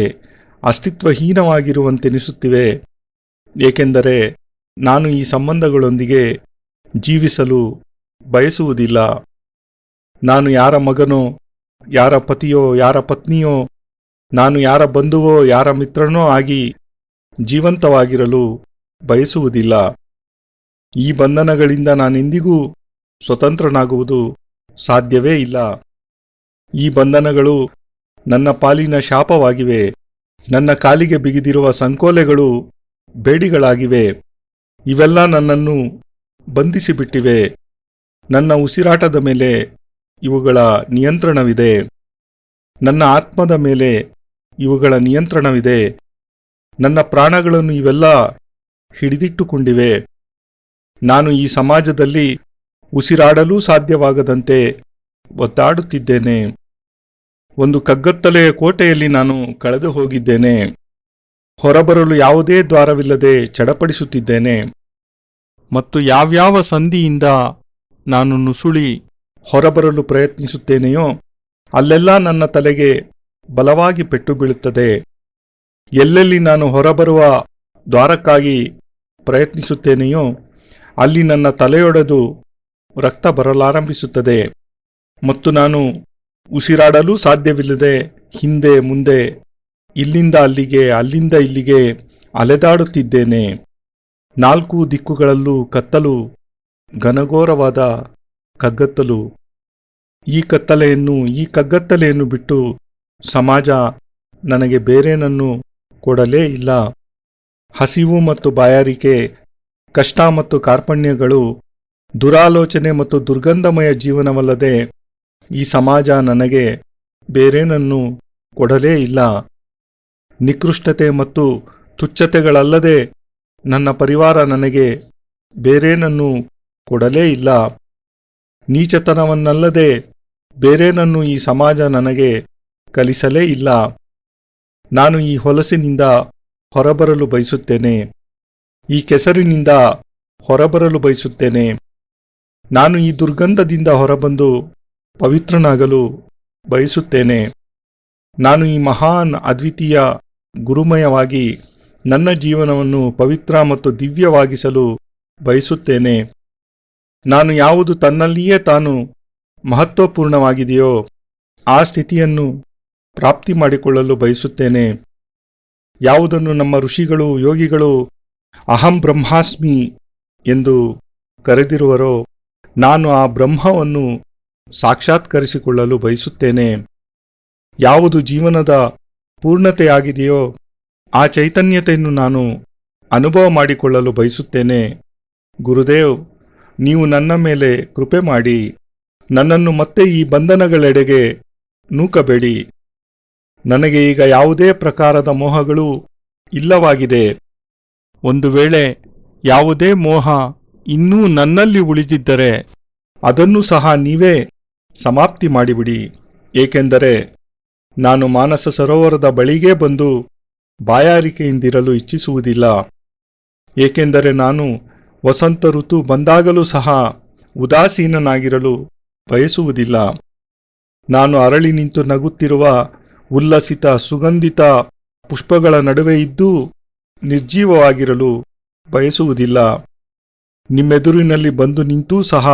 [SPEAKER 2] ಅಸ್ತಿತ್ವಹೀನವಾಗಿರುವಂತೆನಿಸುತ್ತಿವೆ. ಏಕೆಂದರೆ ನಾನು ಈ ಸಂಬಂಧಗಳೊಂದಿಗೆ ಜೀವಿಸಲು ಬಯಸುವುದಿಲ್ಲ. ನಾನು ಯಾರ ಮಗನೋ, ಯಾರ ಪತಿಯೋ, ಯಾರ ಪತ್ನಿಯೋ, ನಾನು ಯಾರ ಬಂಧುವೋ ಯಾರ ಮಿತ್ರನೋ ಆಗಿ ಜೀವಂತವಾಗಿರಲು ಬಯಸುವುದಿಲ್ಲ. ಈ ಬಂಧನಗಳಿಂದ ನಾನೆಂದಿಗೂ ಸ್ವತಂತ್ರನಾಗುವುದು ಸಾಧ್ಯವೇ ಇಲ್ಲ. ಈ ಬಂಧನಗಳು ನನ್ನ ಪಾಲಿನ ಶಾಪವಾಗಿವೆ. ನನ್ನ ಕಾಲಿಗೆ ಬಿಗಿದಿರುವ ಸಂಕೋಲೆಗಳು ಬೇಡಿಗಳಾಗಿವೆ. ಇವೆಲ್ಲ ನನ್ನನ್ನು ಬಂಧಿಸಿಬಿಟ್ಟಿವೆ. ನನ್ನ ಉಸಿರಾಟದ ಮೇಲೆ ಇವುಗಳ ನಿಯಂತ್ರಣವಿದೆ. ನನ್ನ ಆತ್ಮದ ಮೇಲೆ ಇವುಗಳ ನಿಯಂತ್ರಣವಿದೆ. ನನ್ನ ಪ್ರಾಣಗಳನ್ನು ಇವೆಲ್ಲ ಹಿಡಿದಿಟ್ಟುಕೊಂಡಿವೆ. ನಾನು ಈ ಸಮಾಜದಲ್ಲಿ ಉಸಿರಾಡಲೂ ಸಾಧ್ಯವಾಗದಂತೆ ಒದ್ದಾಡುತ್ತಿದ್ದೇನೆ. ಒಂದು ಕಗ್ಗತ್ತಲೆಯ ಕೋಟೆಯಲ್ಲಿ ನಾನು ಕಳೆದು ಹೋಗಿದ್ದೇನೆ. ಹೊರಬರಲು ಯಾವುದೇ ದ್ವಾರವಿಲ್ಲದೆ ಚಡಪಡಿಸುತ್ತಿದ್ದೇನೆ. ಮತ್ತು ಯಾವ್ಯಾವ ಸಂಧಿಯಿಂದ ನಾನು ನುಸುಳಿ ಹೊರಬರಲು ಪ್ರಯತ್ನಿಸುತ್ತೇನೆಯೋ ಅಲ್ಲೆಲ್ಲ ನನ್ನ ತಲೆಗೆ ಬಲವಾಗಿ ಪೆಟ್ಟು ಬೀಳುತ್ತದೆ. ಎಲ್ಲೆಲ್ಲಿ ನಾನು ಹೊರಬರುವ ದ್ವಾರಕ್ಕಾಗಿ ಪ್ರಯತ್ನಿಸುತ್ತೇನೆಯೋ ಅಲ್ಲಿ ನನ್ನ ತಲೆಯೊಡೆದು ರಕ್ತ ಬರಲಾರಂಭಿಸುತ್ತದೆ ಮತ್ತು ನಾನು ಉಸಿರಾಡಲೂ ಸಾಧ್ಯವಿಲ್ಲದೆ ಹಿಂದೆ ಮುಂದೆ ಇಲ್ಲಿಂದ ಅಲ್ಲಿಗೆ ಅಲ್ಲಿಂದ ಇಲ್ಲಿಗೆ ಅಲೆದಾಡುತ್ತಿದ್ದೇನೆ. 4 ದಿಕ್ಕುಗಳಲ್ಲೂ ಕತ್ತಲು, ಘನಘೋರವಾದ ಕಗ್ಗತ್ತಲು. ಈ ಕಗ್ಗತ್ತಲೆಯನ್ನು ಬಿಟ್ಟು ಸಮಾಜ ನನಗೆ ಬೇರೇನನ್ನು ಕೊಡಲೇ ಇಲ್ಲ. ಹಸಿವು ಮತ್ತು ಬಾಯಾರಿಕೆ, ಕಷ್ಟ ಮತ್ತು ಕಾರ್ಪಣ್ಯಗಳು, ದುರಾಲೋಚನೆ ಮತ್ತು ದುರ್ಗಂಧಮಯ ಜೀವನವಲ್ಲದೆ ಈ ಸಮಾಜ ನನಗೆ ಬೇರೇನನ್ನು ಕೊಡಲೇ ಇಲ್ಲ. ನಿಕೃಷ್ಟತೆ ಮತ್ತು ತುಚ್ಛತೆಗಳಲ್ಲದೆ ನನ್ನ ಪರಿವಾರ ನನಗೆ ಬೇರೇನನ್ನು ಕೊಡಲೇ ಇಲ್ಲ. ನೀಚತನವನ್ನಲ್ಲದೆ ಬೇರೇನನ್ನು ಈ ಸಮಾಜ ನನಗೆ ಕಲಿಸಲೇ ಇಲ್ಲ. ನಾನು ಈ ಹೊಲಸಿನಿಂದ ಹೊರಬರಲು ಬಯಸುತ್ತೇನೆ. ಈ ಕೆಸರಿನಿಂದ ಹೊರಬರಲು ಬಯಸುತ್ತೇನೆ. ನಾನು ಈ ದುರ್ಗಂಧದಿಂದ ಹೊರಬಂದು ಪವಿತ್ರನಾಗಲು ಬಯಸುತ್ತೇನೆ. ನಾನು ಈ ಮಹಾನ್ ಅದ್ವಿತೀಯ ಗುರುಮಯವಾಗಿ ನನ್ನ ಜೀವನವನ್ನು ಪವಿತ್ರ ಮತ್ತು ದಿವ್ಯವಾಗಿಸಲು ಬಯಸುತ್ತೇನೆ. ನಾನು ಯಾವುದು ತನ್ನಲ್ಲಿಯೇ ತಾನು ಮಹತ್ವಪೂರ್ಣವಾಗಿದೆಯೋ ಆ ಸ್ಥಿತಿಯನ್ನು ಪ್ರಾಪ್ತಿ ಮಾಡಿಕೊಳ್ಳಲು ಬಯಸುತ್ತೇನೆ. ಯಾವುದನ್ನು ನಮ್ಮ ಋಷಿಗಳು ಯೋಗಿಗಳು ಅಹಂ ಬ್ರಹ್ಮಾಸ್ಮಿ ಎಂದು ಕರೆದಿರುವರೋ ನಾನು ಆ ಬ್ರಹ್ಮವನ್ನು ಸಾಕ್ಷಾತ್ಕರಿಸಿಕೊಳ್ಳಲು ಬಯಸುತ್ತೇನೆ. ಯಾವುದು ಜೀವನದ ಪೂರ್ಣತೆಯಾಗಿದೆಯೋ ಆ ಚೈತನ್ಯತೆಯನ್ನು ನಾನು ಅನುಭವ ಮಾಡಿಕೊಳ್ಳಲು ಬಯಸುತ್ತೇನೆ. ಗುರುದೇವ್, ನೀವು ನನ್ನ ಮೇಲೆ ಕೃಪೆ ಮಾಡಿ ನನ್ನನ್ನು ಮತ್ತೆ ಈ ಬಂಧನಗಳೆಡೆಗೆ ನೂಕಬೇಡಿ. ನನಗೆ ಈಗ ಯಾವುದೇ ಪ್ರಕಾರದ ಮೋಹಗಳು ಇಲ್ಲವಾಗಿದೆ. ಒಂದು ವೇಳೆ ಯಾವುದೇ ಮೋಹ ಇನ್ನೂ ನನ್ನಲ್ಲಿ ಉಳಿದಿದ್ದರೆ ಅದನ್ನು ಸಹ ನೀವೇ ಸಮಾಪ್ತಿ ಮಾಡಿಬಿಡಿ. ಏಕೆಂದರೆ ನಾನು ಮಾನಸ ಸರೋವರದ ಬಳಿಗೇ ಬಂದು ಬಾಯಾರಿಕೆಯಿಂದಿರಲು ಇಚ್ಛಿಸುವುದಿಲ್ಲ. ಏಕೆಂದರೆ ನಾನು ವಸಂತ ಋತು ಬಂದಾಗಲೂ ಸಹ ಉದಾಸೀನನಾಗಿರಲು ಬಯಸುವುದಿಲ್ಲ. ನಾನು ಅರಳಿ ನಿಂತು ನಗುತ್ತಿರುವ ಉಲ್ಲಸಿತ ಸುಗಂಧಿತ ಪುಷ್ಪಗಳ ನಡುವೆ ಇದ್ದೂ ನಿರ್ಜೀವವಾಗಿರಲು ಬಯಸುವುದಿಲ್ಲ. ನಿಮ್ಮೆದುರಿನಲ್ಲಿ ಬಂದು ನಿಂತೂ ಸಹ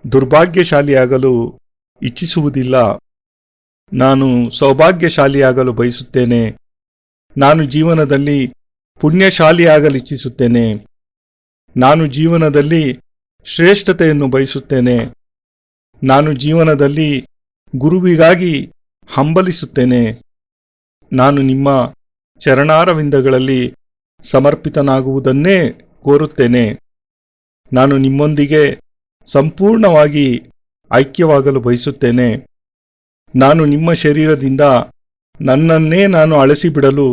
[SPEAKER 2] ದುರ್ಭಾಗ್ಯಶಾಲಿಯಾಗಲು ಇಚ್ಛಿಸುವುದಿಲ್ಲ. ನಾನು ಸೌಭಾಗ್ಯಶಾಲಿಯಾಗಲು ಬಯಸುತ್ತೇನೆ. ನಾನು ಜೀವನದಲ್ಲಿ ಪುಣ್ಯಶಾಲಿಯಾಗಲಿಚ್ಛಿಸುತ್ತೇನೆ. ನಾನು ಜೀವನದಲ್ಲಿ ಶ್ರೇಷ್ಠತೆಯನ್ನು ಬಯಸುತ್ತೇನೆ. ನಾನು ಜೀವನದಲ್ಲಿ ಗುರುವಿಗಾಗಿ ಹಂಬಲಿಸುತ್ತೇನೆ. ನಾನು ನಿಮ್ಮ ಚರಣಾರವಿಂದಗಳಲ್ಲಿ ಸಮರ್ಪಿತನಾಗುವುದನ್ನೇ ಕೋರುತ್ತೇನೆ. ನಾನು ನಿಮ್ಮೊಂದಿಗೆ ಸಂಪೂರ್ಣವಾಗಿ ಐಕ್ಯವಾಗಲು ಬಯಸುತ್ತೇನೆ. ನಾನು ನಿಮ್ಮ ಶರೀರದಿಂದ ನನ್ನನ್ನೇ ನಾನು ಅಳಿಸಿಬಿಡಲು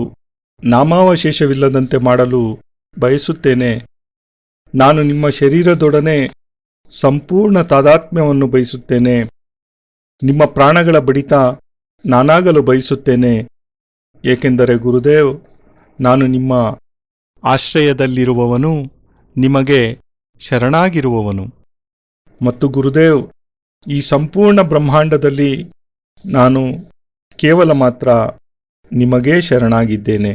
[SPEAKER 2] ನಾಮಾವಶೇಷವಿಲ್ಲದಂತೆ ಮಾಡಲು ಬಯಸುತ್ತೇನೆ. ನಾನು ನಿಮ್ಮ ಶರೀರದೊಡನೆ ಸಂಪೂರ್ಣ ತಾದಾತ್ಮ್ಯವನ್ನು ಬಯಸುತ್ತೇನೆ. ನಿಮ್ಮ ಪ್ರಾಣಗಳ ಬಡಿತ ನಾನಾಗಲು ಬಯಸುತ್ತೇನೆ. ಏಕೆಂದರೆ ಗುರುದೇವ್, ನಾನು ನಿಮ್ಮ ಆಶ್ರಯದಲ್ಲಿರುವವನು, ನಿಮಗೆ ಶರಣಾಗಿರುವವನು. ಮತ್ತು ಗುರುದೇವ್, ಈ ಸಂಪೂರ್ಣ ಬ್ರಹ್ಮಾಂಡದಲ್ಲಿ ನಾನು ಕೇವಲ ಮಾತ್ರ ನಿಮಗೇ ಶರಣಾಗಿದ್ದೇನೆ.